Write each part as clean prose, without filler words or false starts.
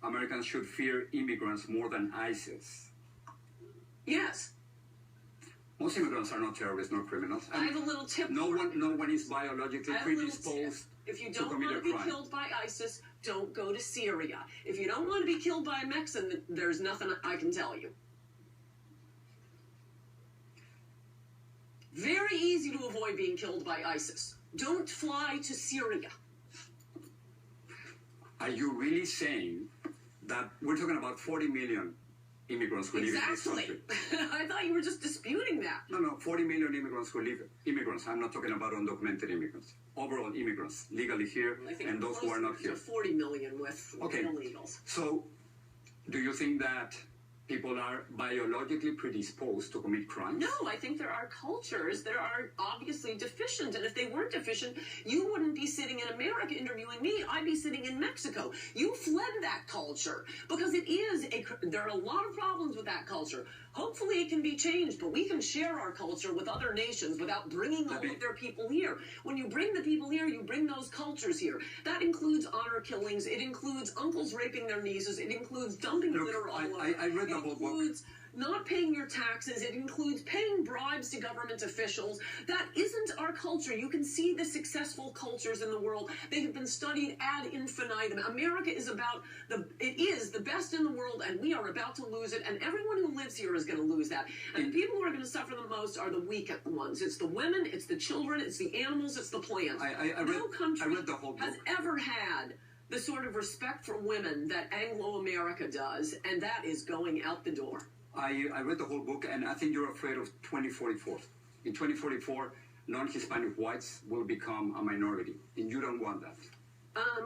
Americans should fear immigrants more than ISIS. Yes. Most immigrants are not terrorists nor criminals. I have a little tip. No one is biologically predisposed. If you don't want to be killed by ISIS, don't go to Syria. If you don't want to be killed by a Mexican, there's nothing I can tell you. Very easy to avoid being killed by ISIS. Don't fly to Syria. Are you really saying that we're talking about 40 million immigrants who live in this country? I thought you were just disputing that. No, 40 million immigrants who live. Immigrants, I'm not talking about undocumented immigrants. Overall immigrants, legally here, and those who are not here. 40 million with illegals. So, do you think that people are biologically predisposed to commit crimes? No, I think there are cultures that are obviously deficient. And if they weren't deficient, you wouldn't be sitting in America interviewing me. I'd be sitting in Mexico. You fled that culture because there are a lot of problems with that culture. Hopefully it can be changed, but we can share our culture with other nations without bringing all of their people here. When you bring the people here, you bring those cultures here. That includes honor killings. It includes uncles raping their nieces. It includes dumping litter all over. I read the whole book. It includes not paying your taxes. It includes paying bribes to government officials. That isn't our culture. You can see the successful cultures in the world. They have been studied ad infinitum. America is it is the best in the world, and we are about to lose it, and everyone who lives here is going to lose that. And the people who are going to suffer the most are the weak ones. It's the women, it's the children, it's the animals, it's the plants. No country has ever had the sort of respect for women that Anglo-America does, and that is going out the door. I read the whole book, and I think you're afraid of 2044. In 2044, non-Hispanic whites will become a minority, and you don't want that.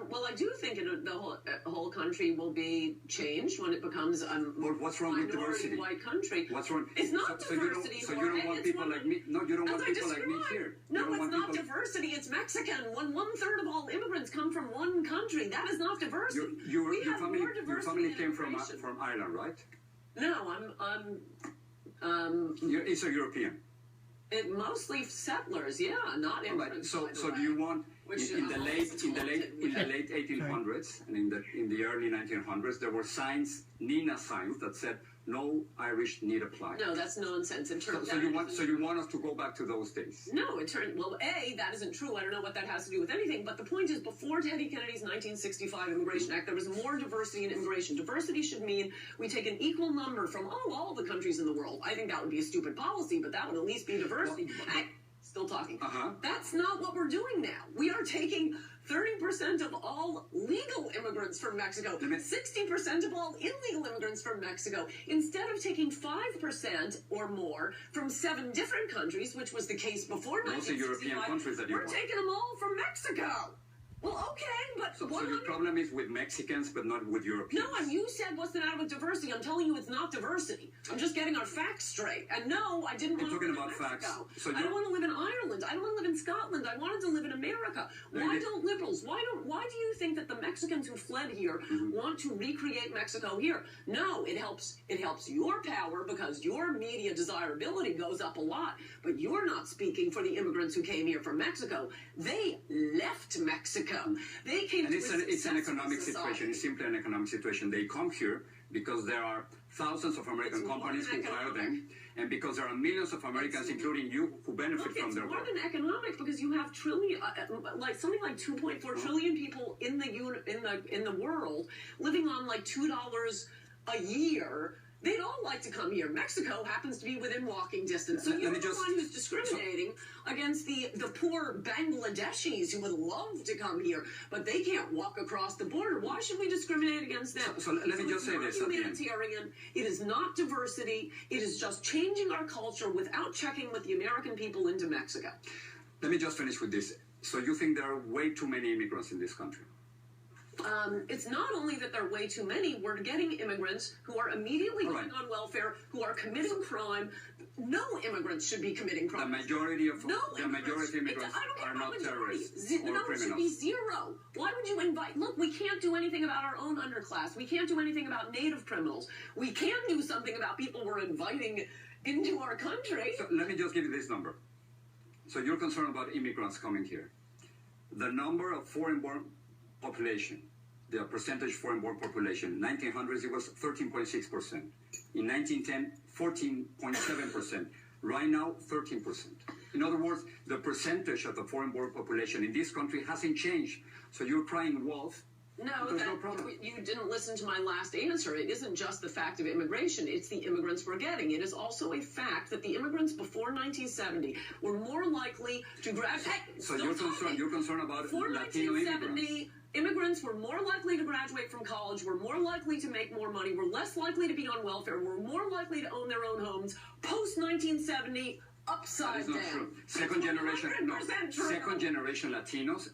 Well, I do think the whole country will be changed when it becomes a what's wrong with diversity? White country. What's wrong? It's not diversity. So you don't want people like me? No, you don't want people like me here. No, it's not diversity. It's Mexican. When 1/3 of all immigrants come from one country, that is not diversity. Your family came from Ireland, right? No, It's a European. Mostly settlers, yeah, not immigrants. Right. So do you want in the late 1800s and in the early 1900s there were signs, Nina signs, that said no Irish need apply. No, that's nonsense. So you want us to go back to those days? No, that isn't true. I don't know what that has to do with anything. But the point is, before Teddy Kennedy's 1965 Immigration Act, there was more diversity in immigration. Diversity should mean we take an equal number from all the countries in the world. I think that would be a stupid policy, but that would at least be diversity. Still talking. That's not what we're doing now. We are taking 30% of all legal immigrants from Mexico, 60% of all illegal immigrants from Mexico. Instead of taking 5% or more from 7 different countries, which was the case before 1965, European countries that we're taking them all from Mexico. Well, okay, but... So your problem is with Mexicans, but not with Europeans? No, and you said what's the matter with diversity. I'm telling you it's not diversity. I'm just getting our facts straight. And no, I didn't want to live in Mexico. Facts. So I don't want to live in Ireland. I don't want to live in Scotland. I wanted to live in America. Why don't liberals, why do you think that the Mexicans who fled here want to recreate Mexico here? No, it helps your power because your media desirability goes up a lot. But you're not speaking for the immigrants who came here from Mexico. They left Mexico. They came to it's an economic situation. It's simply an economic situation. They come here because there are thousands of American companies who hire them, and because there are millions of Americans, including you, who benefit from their work. It's more than economic because you have something like 2.4 trillion people in the world living on like $2 a year. They'd all like to come here. Mexico happens to be within walking distance. So you're the one who's discriminating against the poor Bangladeshis who would love to come here, but they can't walk across the border. Why should we discriminate against them? So let me just say this. Humanitarian. It is not diversity. It is just changing our culture without checking with the American people into Mexico. Let me just finish with this. So you think there are way too many immigrants in this country? It's not only that there are way too many, we're getting immigrants who are immediately going on welfare, who are committing crime. No immigrants should be committing crime. The majority of immigrants are not terrorists or criminals. It should be zero. Why would you invite? Look, we can't do anything about our own underclass. We can't do anything about native criminals. We can do something about people we're inviting into our country. So let me just give you this number. So you're concerned about immigrants coming here. The number of foreign-born population the percentage foreign-born population. 1900s, it was 13.6%. In 1910, 14.7%. Right now, 13%. In other words, the percentage of the foreign-born population in this country hasn't changed. So you're crying wolf. No, you didn't listen to my last answer. It isn't just the fact of immigration. It's the immigrants we're getting. It is also a fact that the immigrants before 1970 were more likely to graduate. So you're concerned about Latino immigrants. Immigrants were more likely to graduate from college, were more likely to make more money, were less likely to be on welfare, were more likely to own their own homes post-1970. Upside down. True. Second generation Latinos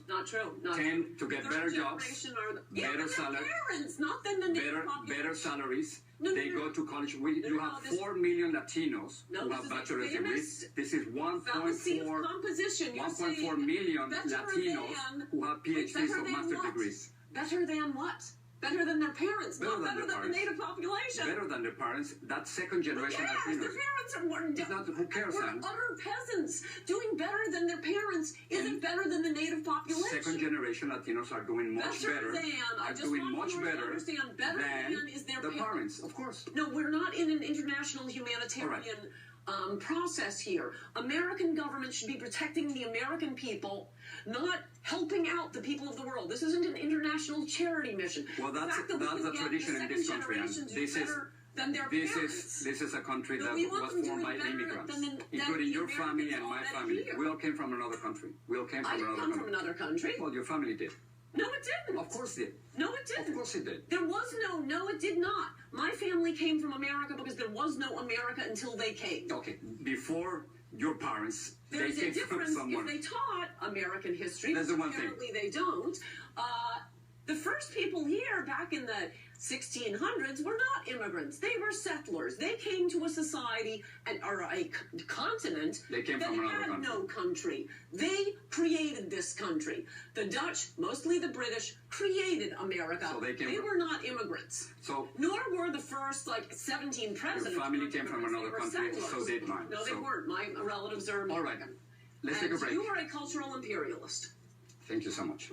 not true. Tend to get better jobs, better salaries, better salaries. They go to college. You have 4 million Latinos who have bachelor's degrees. This is 1.4 million Latinos who have PhDs or master's degrees. Better than what? Better than their parents, not better than the native population. Better than their parents. That's second generation Latinos. Their parents who cares? We're utter peasants. Doing better than their parents isn't better than the native population. Second generation Latinos are doing much better. Than is their parents, of course. No, we're not in an international humanitarian process here. American government should be protecting the American people, not helping out the people of the world. This isn't an international charity mission. Well, that's the tradition in this country, and this is a country that was formed by immigrants, including your family and my family. We all came from another country. I didn't come from another country. Well, your family did. No, it didn't. Of course it did. No, it didn't. Of course it did. There was no, it did not. My family came from America because there was no America until they came. Okay, before your parents, there's they a came difference from someone. if they taught American history. That's the one apparently thing. They don't. The first people here back in the 1600s were not immigrants. They were settlers. They came to a society or a continent that had no country. They created this country. The Dutch, mostly the British, created America. So they were not immigrants. So nor were the first 17 presidents. Your family came from another country, so did mine. No, they weren't. My relatives are American. All right, let's take a break. You are a cultural imperialist. Thank you so much.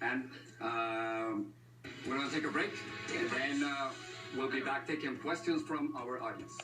And we're going to take a break, and then we'll be back taking questions from our audience.